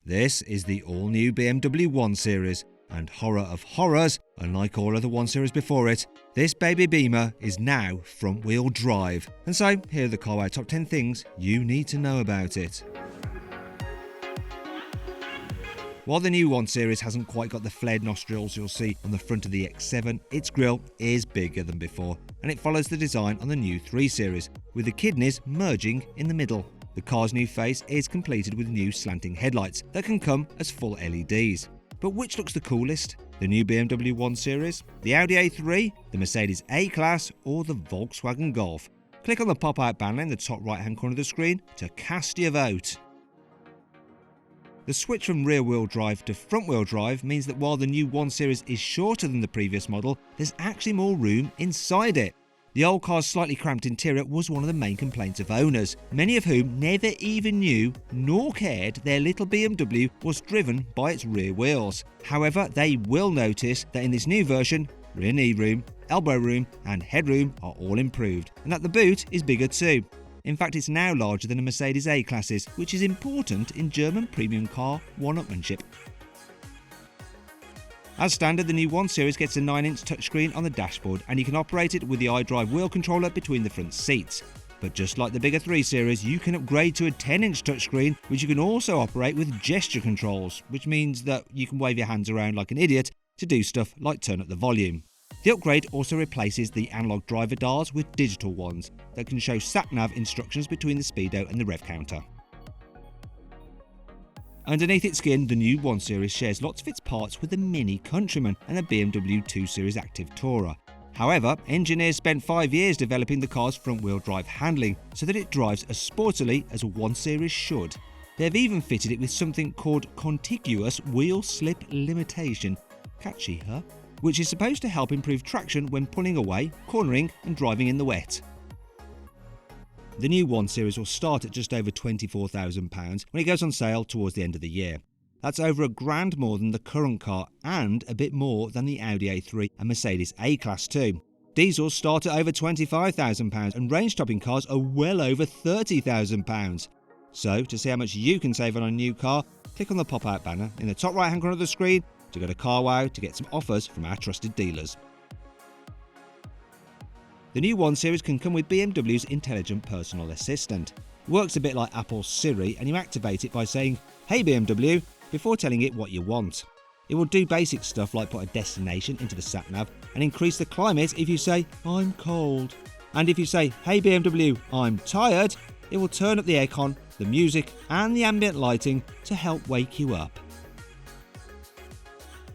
This is the all-new BMW 1 Series, and horror of horrors, unlike all other 1 Series before it, this baby beamer is now front-wheel drive. And so, here are the carwow top 10 things you need to know about it. While the new 1 Series hasn't quite got the flared nostrils you'll see on the front of the X7, its grille is bigger than before, and it follows the design on the new 3 Series, with the kidneys merging in the middle. The car's new face is completed with new slanting headlights that can come as full LEDs. But which looks the coolest? The new BMW 1 Series, the Audi A3, the Mercedes A-Class, or the Volkswagen Golf? Click on the pop-out banner in the top right-hand corner of the screen to cast your vote. The switch from rear-wheel drive to front-wheel drive means that while the new 1 Series is shorter than the previous model, there's actually more room inside it. The old car's slightly cramped interior was one of the main complaints of owners, many of whom never even knew nor cared their little BMW was driven by its rear wheels. However, they will notice that in this new version, rear knee room, elbow room and headroom are all improved, and that the boot is bigger too. In fact, it's now larger than a Mercedes A-Classes, which is important in German premium car one-upmanship. As standard, the new 1 Series gets a 9-inch touchscreen on the dashboard, and you can operate it with the iDrive wheel controller between the front seats. But just like the bigger 3 Series, you can upgrade to a 10-inch touchscreen, which you can also operate with gesture controls, which means that you can wave your hands around like an idiot to do stuff like turn up the volume. The upgrade also replaces the analog driver dials with digital ones that can show sat-nav instructions between the speedo and the rev counter. Underneath its skin, the new 1 Series shares lots of its parts with the Mini Countryman and the BMW 2 Series Active Tourer. However, engineers spent 5 years developing the car's front-wheel drive handling so that it drives as sportily as a 1 Series should. They've even fitted it with something called contiguous wheel slip limitation, catchy huh? Which is supposed to help improve traction when pulling away, cornering and driving in the wet. The new 1 Series will start at just over £24,000 when it goes on sale towards the end of the year. That's over £1,000 more than the current car and a bit more than the Audi A3 and Mercedes A-Class too. Diesels start at over £25,000 and range-topping cars are well over £30,000. So, to see how much you can save on a new car, click on the pop-out banner in the top right-hand corner of the screen to go to carwow to get some offers from our trusted dealers. The new 1 Series can come with BMW's intelligent personal assistant. It works a bit like Apple's Siri, and you activate it by saying, "Hey BMW," before telling it what you want. It will do basic stuff like put a destination into the sat-nav and increase the climate if you say, "I'm cold." And if you say, "Hey BMW, I'm tired," it will turn up the aircon, the music and the ambient lighting to help wake you up.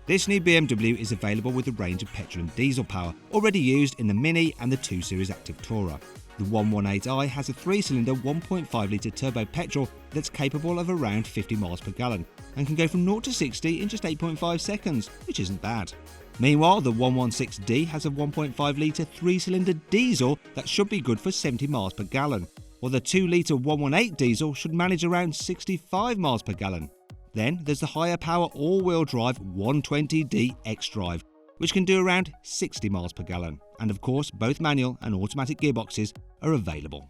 This new BMW is available with a range of petrol and diesel power, already used in the Mini and the 2 Series Active Tourer. The 118i has a 3-cylinder 1.5 litre turbo petrol that's capable of around 50 miles per gallon and can go from 0 to 60 in just 8.5 seconds, which isn't bad. Meanwhile, the 116D has a 1.5 litre 3-cylinder diesel that should be good for 70 miles per gallon, while the 2 litre 118 diesel should manage around 65 miles per gallon. Then there's the higher power all-wheel drive 120D X-Drive, which can do around 60 miles per gallon. And of course, both manual and automatic gearboxes are available.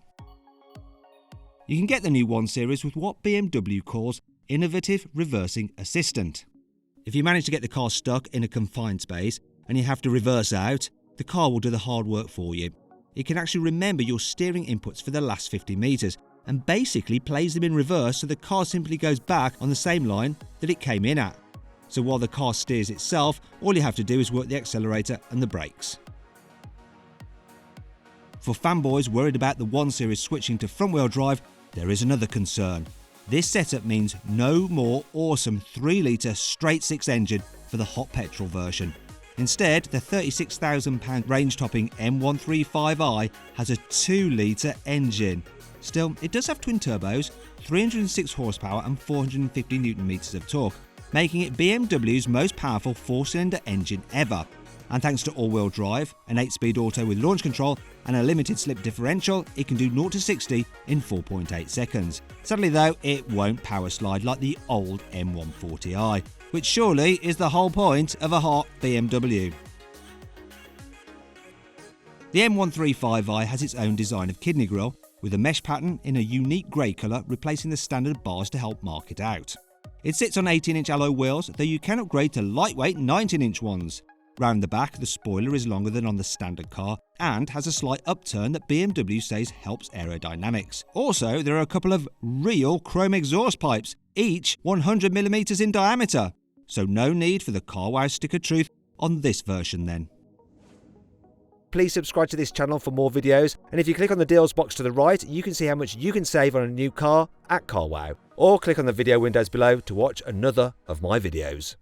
You can get the new 1 Series with what BMW calls Innovative Reversing Assistant. If you manage to get the car stuck in a confined space and you have to reverse out, the car will do the hard work for you. It can actually remember your steering inputs for the last 50 metres and basically plays them in reverse so the car simply goes back on the same line that it came in at. So while the car steers itself, all you have to do is work the accelerator and the brakes. For fanboys worried about the 1 Series switching to front-wheel drive, there is another concern. This setup means no more awesome 3-litre straight-six engine for the hot petrol version. Instead, the £36,000 range-topping M135i has a 2-litre engine. Still, it does have twin turbos, 306 horsepower and 450 Nm of torque, making it BMW's most powerful 4-cylinder engine ever. And thanks to all-wheel drive, an 8-speed auto with launch control and a limited slip differential, it can do 0 to 60 in 4.8 seconds. Sadly though, it won't power slide like the old M140i, which surely is the whole point of a hot BMW. The M135i has its own design of kidney grille, with a mesh pattern in a unique grey colour replacing the standard bars to help mark it out. It sits on 18-inch alloy wheels, though you can upgrade to lightweight 19-inch ones. Round the back, the spoiler is longer than on the standard car and has a slight upturn that BMW says helps aerodynamics. Also, there are a couple of real chrome exhaust pipes, each 100mm in diameter. So no need for the CarWow stick of truth on this version then. Please subscribe to this channel for more videos, and if you click on the deals box to the right, you can see how much you can save on a new car at CarWow. Or click on the video windows below to watch another of my videos.